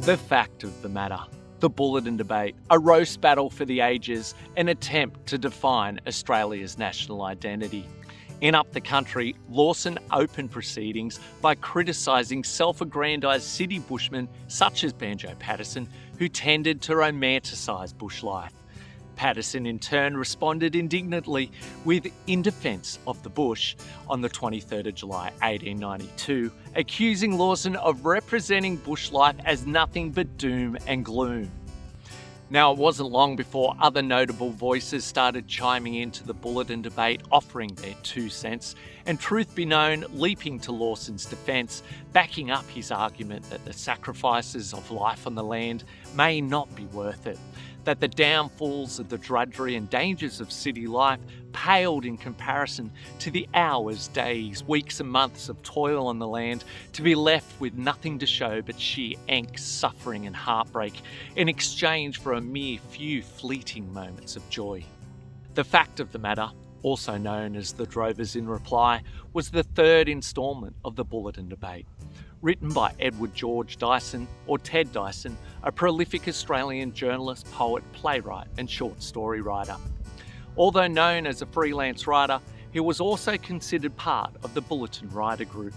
The fact of the matter. The Bulletin Debate, a roast battle for the ages, an attempt to define Australia's national identity. In Up the Country, Lawson opened proceedings by criticising self-aggrandised city bushmen such as Banjo Paterson, who tended to romanticise bush life. Paterson in turn responded indignantly with In Defence of the Bush on the 23rd of July 1892, accusing Lawson of representing bush life as nothing but doom and gloom. Now, it wasn't long before other notable voices started chiming into the Bulletin Debate, offering their 2 cents, and truth be known, leaping to Lawson's defence, backing up his argument that the sacrifices of life on the land may not be worth it, that the downfalls of the drudgery and dangers of city life paled in comparison to the hours, days, weeks and months of toil on the land, to be left with nothing to show but sheer angst, suffering and heartbreak in exchange for a mere few fleeting moments of joy. The fact of the matter, also known as the Drovers in Reply, was the third instalment of the Bulletin Debate. Written by Edward George Dyson, or Ted Dyson, a prolific Australian journalist, poet, playwright and short story writer. Although known as a freelance writer, he was also considered part of the Bulletin Writer Group.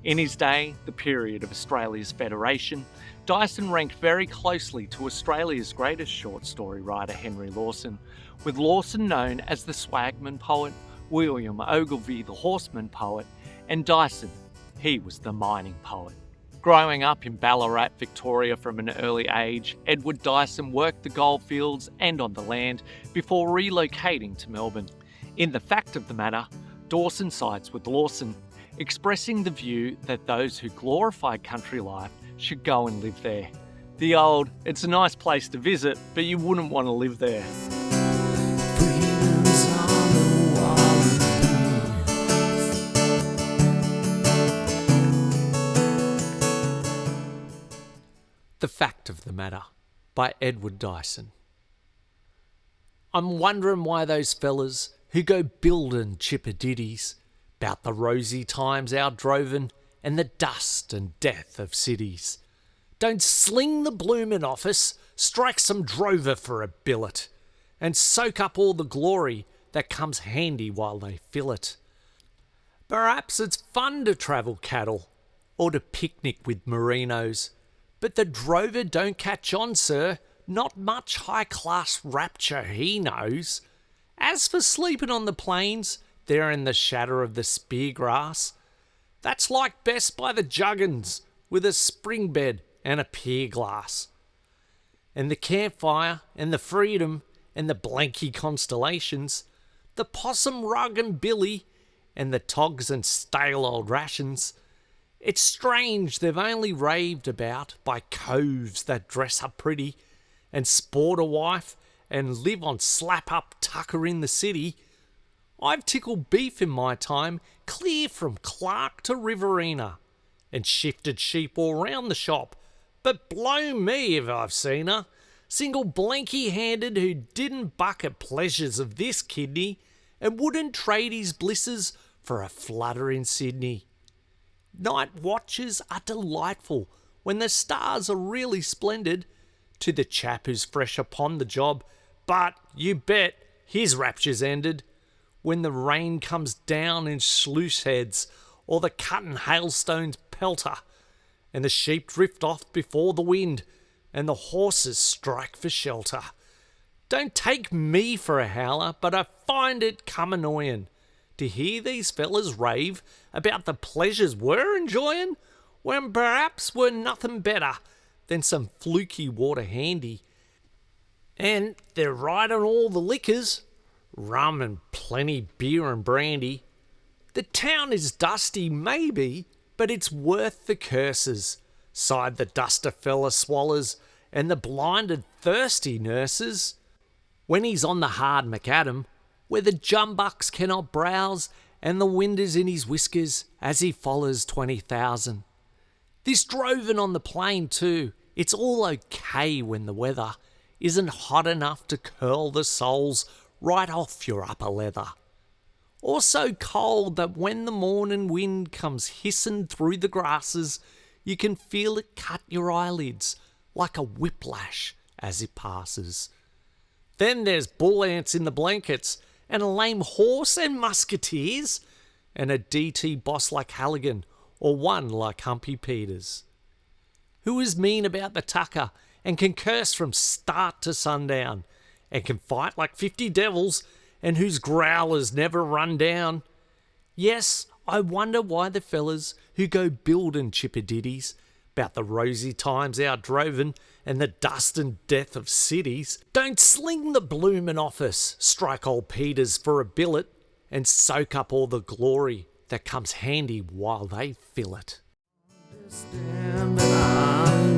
In his day, the period of Australia's federation, Dyson ranked very closely to Australia's greatest short story writer, Henry Lawson, with Lawson known as the swagman poet, William Ogilvie the horseman poet, and Dyson, he was the mining poet. Growing up in Ballarat, Victoria from an early age, Edward Dyson worked the goldfields and on the land before relocating to Melbourne. In The Fact of the Matter, Dawson sides with Lawson, expressing the view that those who glorify country life should go and live there. The old, it's a nice place to visit, but you wouldn't want to live there. The Fact of the Matter by Edward Dyson. I'm wondering why those fellas who go buildin' chipper-ditties 'bout the rosy times our drovin' and the dust and death of cities don't sling the bloomin' office, strike some drover for a billet, and soak up all the glory that comes handy while they fill it. Perhaps it's fun to travel cattle or to picnic with merinos, but the drover don't catch on, sir, not much high-class rapture he knows. As for sleeping on the plains, there in the shadow of the spear grass, that's like best by the juggins, with a spring bed and a pier glass. And the campfire, and the freedom, and the blanky constellations, the possum rug and billy, and the togs and stale old rations, it's strange they've only raved about by coves that dress up pretty and sport a wife and live on slap-up tucker in the city. I've tickled beef in my time clear from Clark to Riverina and shifted sheep all round the shop, but blow me if I've seen her, single blanky-handed who didn't buck at pleasures of this kidney and wouldn't trade his blisses for a flutter in Sydney. Night watches are delightful when the stars are really splendid to the chap who's fresh upon the job, but you bet his rapture's ended when the rain comes down in sluice heads or the cutting hailstones pelt her and the sheep drift off before the wind and the horses strike for shelter. Don't take me for a howler, but I find it come annoying to hear these fellas rave about the pleasures we're enjoying, when perhaps we're nothing better than some fluky water handy. And they're right on all the liquors, rum and plenty beer and brandy. The town is dusty, maybe, but it's worth the curses, sighed the duster fella swallers and the blinded thirsty nurses. When he's on the hard macadam, where the jumbucks cannot browse and the wind is in his whiskers as he follows 20,000. This drovin' on the plain too, it's all okay when the weather isn't hot enough to curl the soles right off your upper leather. Or so cold that when the morning wind comes hissing through the grasses, you can feel it cut your eyelids like a whiplash as it passes. Then there's bull ants in the blankets, and a lame horse and musketeers, and a DT boss like Halligan, or one like Humpy Peters. Who is mean about the tucker, and can curse from start to sundown, and can fight like 50 devils, and whose growlers never run down? Yes, I wonder why the fellas who go buildin' chipperditties about the rosy times out drovin' and the dust and death of cities don't sling the bloomin' office, strike old Peters for a billet, and soak up all the glory that comes handy while they fill it. Understand that